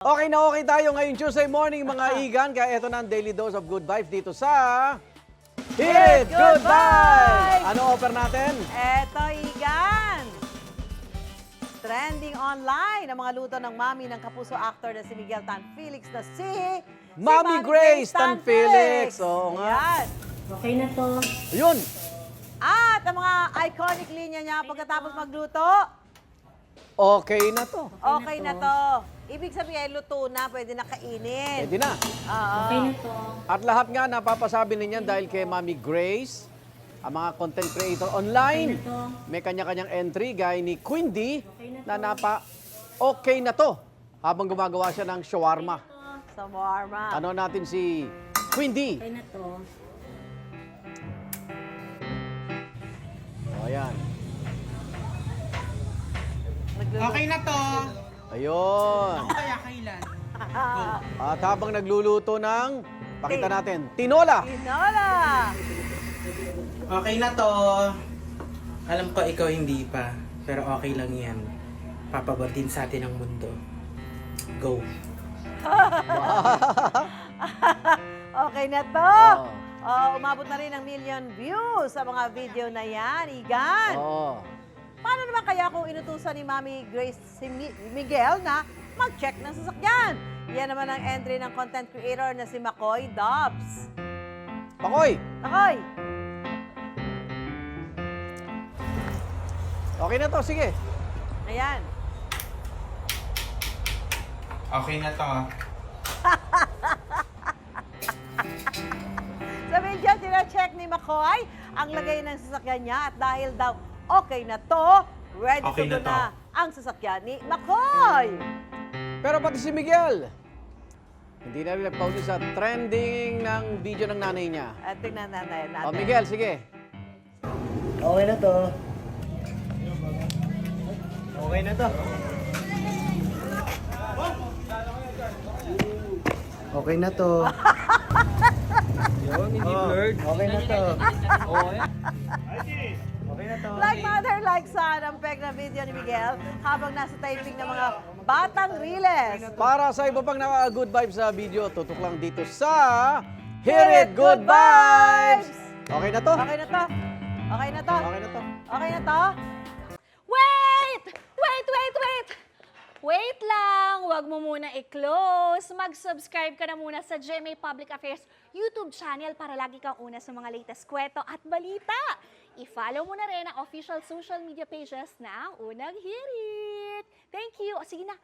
Okay na okay tayo ngayong Tuesday morning mga igan. Kaya ito na ang Daily Dose of Good Vibes dito sa Hit It Good Vibes! Ano offer natin? Eto, Igan! Trending online ang mga luto ng mami ng kapuso actor na si Miguel Tan Felix na si Mami Grace Tan Felix. Oo nga. Ayan. Okay na to. Yun. At ang mga iconic linya niya pagkatapos magluto, Okay na to. okay na to. Ibig sabihin, luto na, pwede na kainin. Pwede na. Oo. Okay na to. At lahat nga napapasabi ninyan dahil kay Mami Grace, ang mga content creator online, Okay na to. may kanya-kanyang entry gaya ni Quindy na okay na to habang gumagawa siya ng shawarma. Sa warma. Ano natin si Quindy? Okay na to. O, ayan. Okay na to. Ayun. Ako kaya kailan? At habang nagluluto ng, pakita natin, tinola. Tinola! Okay na to. Alam ko ikaw hindi pa. Pero okay lang yan. Papabatin sa atin ang mundo. Go. Okay na to. Oo. Umabot na rin ng million views sa mga video na yan, Igan. Oo. Paano naman kaya kung inutusan ni Mami Grace si Miguel na mag-check ng sasakyan? Yan naman ang entry ng content creator na si Makoy Dobbs. Pakoy, Makoy! okay na to, sige. Ayan. Okay na to. Sa video, tine-check ni Makoy ang lagay ng sasakyan niya at dahil daw okay na to, ready Okay to go na to. na ang sasakyan ni Makoy. Pero pati si Miguel, hindi na rin nagpauli sa trending ng video ng nanay niya. At tingnan natin. O, Miguel, sige. Okay na to. Okay na to. Okay na to. Yun, hindi blurred. Okay na to. Okay na to. Like mother, like son, ang peg na video ni Miguel habang nasa typing ng mga batang riles. Para sa iba pang good vibes sa video, tutok lang dito sa Hit It Good Vibes! Okay na to? Okay na to? Okay na to? Okay na to. Okay na to? Wait! Wait, wait, wait! Wait lang! Huwag mo muna i-close. Mag-subscribe ka na muna sa GMA Public Affairs YouTube channel para lagi kang una sa mga latest kwento at balita. I-follow mo na rin ang official social media pages ng Unang Hirit. Thank you! O sige na,